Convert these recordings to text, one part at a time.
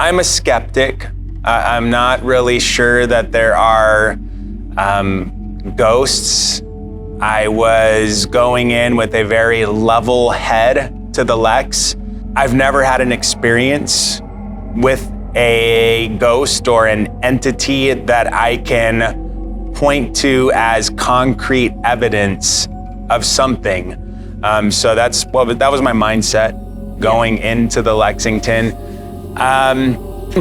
I'm a skeptic. I'm not really sure that there are ghosts. I was going in with a very level head to the Lex. I've never had an experience with a ghost or an entity that I can point to as concrete evidence of something. So that was my mindset going into the Lexington.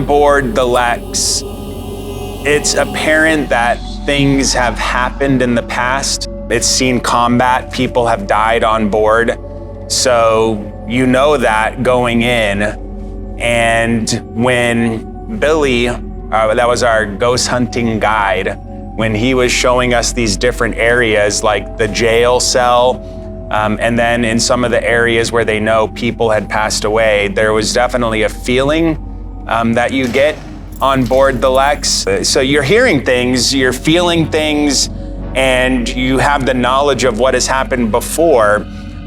Board the Lex, it's apparent that things have happened in the past. It's seen combat, people have died on board. So you know that going in. And when Billy, that was our ghost hunting guide, when he was showing us these different areas like the jail cell, and then in some of the areas where they know people had passed away, there was definitely a feeling that you get on board the Lex. So you're hearing things, you're feeling things, and you have the knowledge of what has happened before.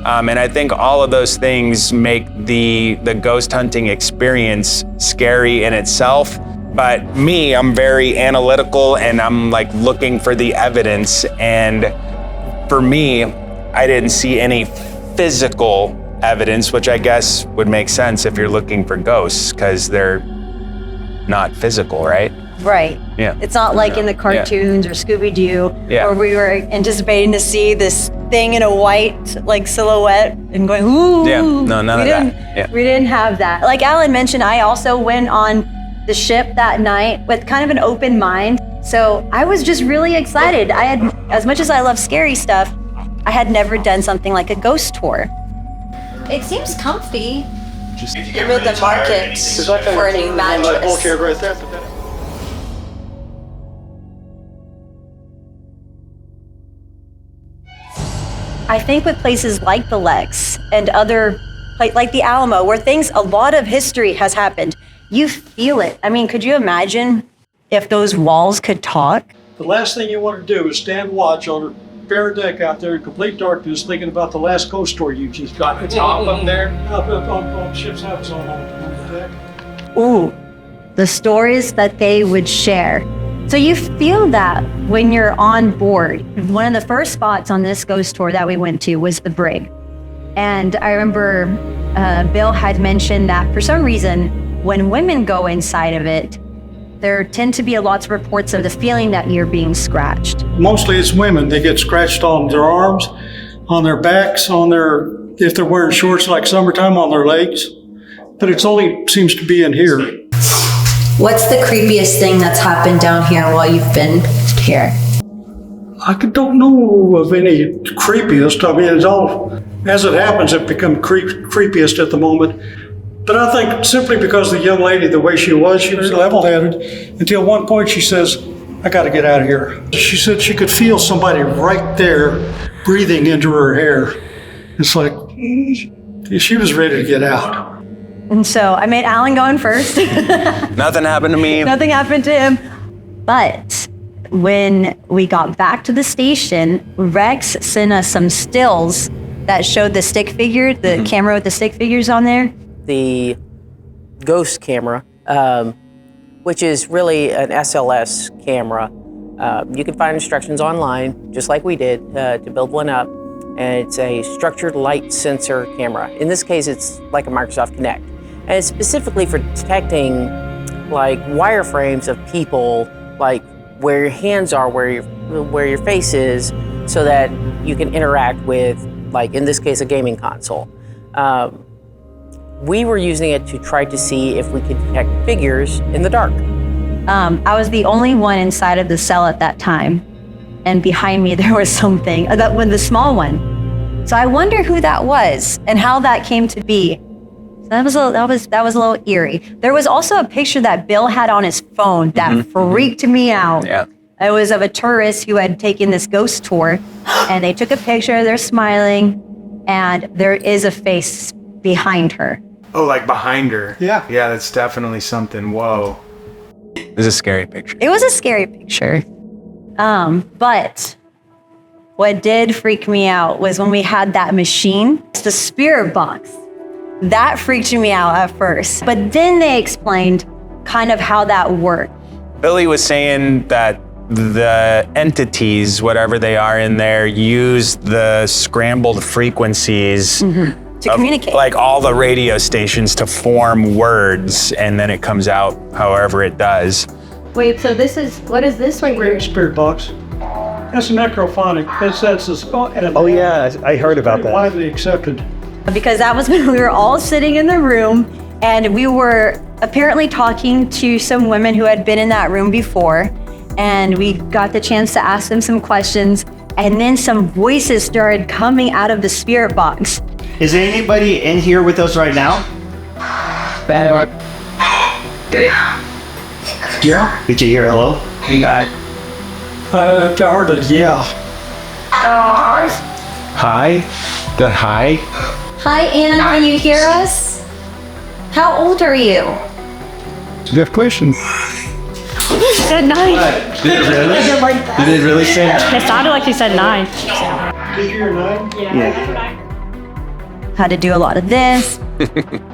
And I think all of those things make the ghost hunting experience scary in itself. But me, I'm very analytical and I'm like looking for the evidence. And for me, I didn't see any physical evidence, which I guess would make sense if you're looking for ghosts, because they're not physical, right? Right. Yeah. It's not like in the cartoons or Scooby-Doo, where we were anticipating to see this thing in a white like silhouette and going, ooh. Yeah, no, none of that. Yeah. We didn't have that. Like Alan mentioned, I also went on the ship that night with kind of an open mind. So I was just really excited. I had, as much as I love scary stuff, I had never done something like a ghost tour. It seems comfy. Just Give it the markets for a new mattress. right there. I think with places like the Lex and other, like the Alamo, where a lot of history has happened, you feel it. I mean, could you imagine if those walls could talk? The last thing you want to do is stand watch on a bare deck out there in complete darkness, thinking about the last ghost story you just got. The top up there. Up on ship's house on the deck. Ooh, the stories that they would share. So you feel that when you're on board. One of the first spots on this ghost tour that we went to was the brig. And I remember Bill had mentioned that for some reason, when women go inside of it, there tend to be lots of reports of the feeling that you're being scratched. Mostly it's women. They get scratched on their arms, on their backs, if they're wearing shorts like summertime, on their legs. But it's only seems to be in here. What's the creepiest thing that's happened down here while you've been here? I don't know of any creepiest. I mean, it's all, as it happens, it becomes creepiest at the moment. But I think simply because the young lady, the way she was level-headed, until one point she says, I got to get out of here. She said she could feel somebody right there breathing into her hair. It's like, she was ready to get out. And so I made Alan go in first. Nothing happened to me. Nothing happened to him. But when we got back to the station, Rex sent us some stills that showed the stick figure, the camera with the stick figures on there. The ghost camera, which is really an SLS camera. You can find instructions online, just like we did, to build one up. And it's a structured light sensor camera. In this case, it's like a Microsoft Kinect. And it's specifically for detecting like wireframes of people, like where your hands are, where your face is, so that you can interact with, like in this case, a gaming console. We were using it to try to see if we could detect figures in the dark. I was the only one inside of the cell at that time. And behind me, there was something, that was the small one. So I wonder who that was and how that came to be. That was a little eerie. There was also a picture that Bill had on his phone that freaked me out. Yeah. It was of a tourist who had taken this ghost tour, and they took a picture, they're smiling, and there is a face behind her. Oh, like behind her? Yeah. Yeah, that's definitely something. Whoa. It was a scary picture. It was a scary picture. But what did freak me out was when we had that machine, the spirit box. That freaked me out at first. But then they explained kind of how that worked. Billy was saying that the entities, whatever they are in there, use the scrambled frequencies To communicate. like all the radio stations to form words, and then it comes out however it does. Wait, so what is this right here? Spirit box. That's necrophonic. Oh yeah, I heard about that. Widely accepted. Because that was when we were all sitting in the room and we were apparently talking to some women who had been in that room before, and we got the chance to ask them some questions, and then some voices started coming out of the spirit box. Is there anybody in here with us right now? Yeah. Did you hear hello? I heard it, yeah. Hi? The hi? Hi, Anne, can you hear us? How old are you? Good question. She said 9. Did it really? Did it really say that? It sounded like she said 9. Did you hear 9? Yeah. Had to do a lot of this,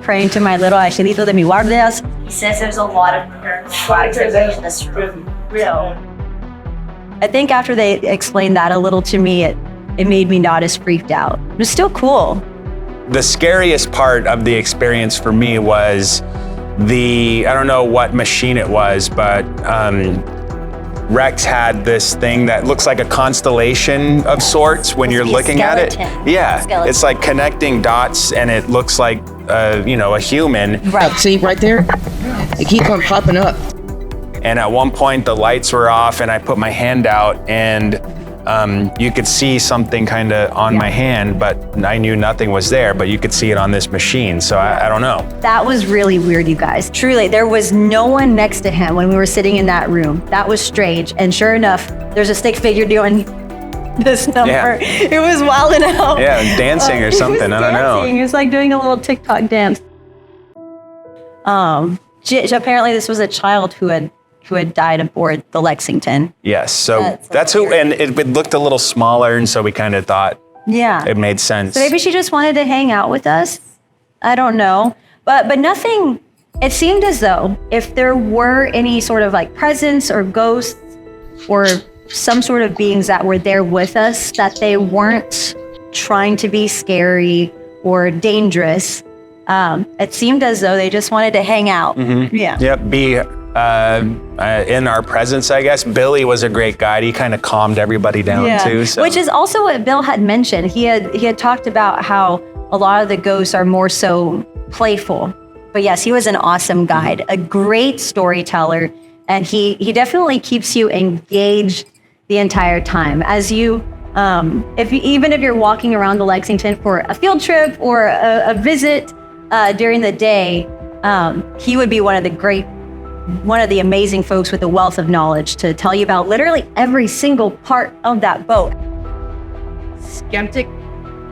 praying to my little angelito de mi guardias. He says there's a lot of in this room. I think after they explained that a little to me, it made me not as freaked out. It was still cool. The scariest part of the experience for me was I don't know what machine it was, but Rex had this thing that looks like a constellation of sorts when you're looking at it. Skeleton. Yeah, Skeleton. it's like connecting dots, and it looks like a human. Right. See right there? It keeps on popping up. And at one point the lights were off, and I put my hand out, and you could see something kind of on my hand, but I knew nothing was there, but you could see it on this machine. So I don't know. That was really weird, you guys. Truly, there was no one next to him when we were sitting in that room. That was strange. And sure enough, there's a stick figure doing this number. Yeah. It was wilding out. Yeah, dancing or something. I don't know. It was like doing a little TikTok dance. Apparently this was a child who had died aboard the Lexington. Yes, so That's that's who, and it looked a little smaller, and so we kind of thought Yeah. it made sense. So maybe she just wanted to hang out with us. I don't know. But nothing, it seemed as though if there were any sort of like presence or ghosts or some sort of beings that were there with us, that they weren't trying to be scary or dangerous. It seemed as though they just wanted to hang out. Yeah. Yep, be in our presence, I guess. Billy was a great guide. He kind of calmed everybody down too. So. Which is also what Bill had mentioned. He had talked about how a lot of the ghosts are more so playful. But yes, he was an awesome guide, a great storyteller, and he definitely keeps you engaged the entire time. As you, even if you're walking around the Lexington for a field trip or a visit during the day, he would be one of the amazing folks with a wealth of knowledge to tell you about literally every single part of that boat. Skeptic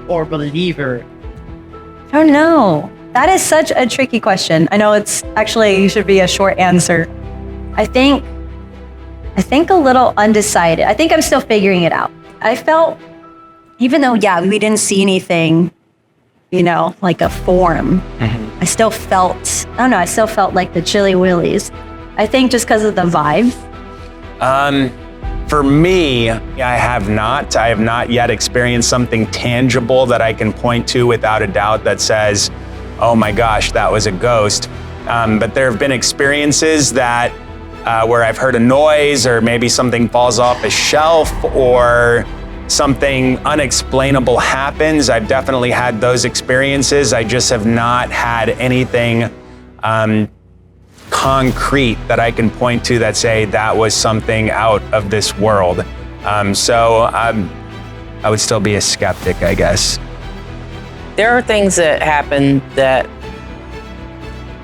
or believer? I don't know. That is such a tricky question. I know it should be a short answer. I think a little undecided. I think I'm still figuring it out. I felt, even though, we didn't see anything, like a form, I still felt like the Chili Willies. I think just because of the vibe. For me, I have not yet experienced something tangible that I can point to without a doubt that says, oh my gosh, that was a ghost. But there have been experiences that where I've heard a noise, or maybe something falls off a shelf, or something unexplainable happens. I've definitely had those experiences. I just have not had anything concrete that I can point to that say that was something out of this world. So I would still be a skeptic, I guess. There are things that happen that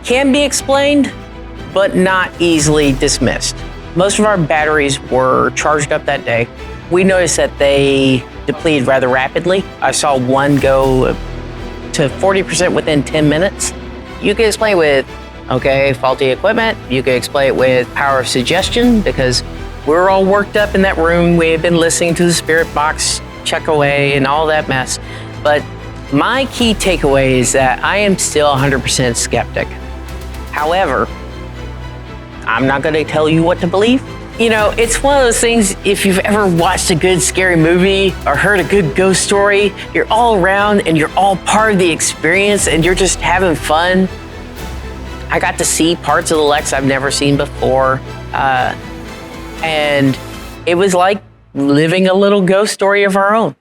can be explained, but not easily dismissed. Most of our batteries were charged up that day. We noticed that they deplete rather rapidly. I saw one go to 40% within 10 minutes. You can explain with, faulty equipment. You can explain it with power of suggestion, because we're all worked up in that room. We had been listening to the spirit box check away and all that mess. But my key takeaway is that I am still 100% skeptic. However, I'm not going to tell you what to believe. You know, it's one of those things, if you've ever watched a good scary movie or heard a good ghost story, you're all around and you're all part of the experience and you're just having fun. I got to see parts of the Lex I've never seen before. And it was like living a little ghost story of our own.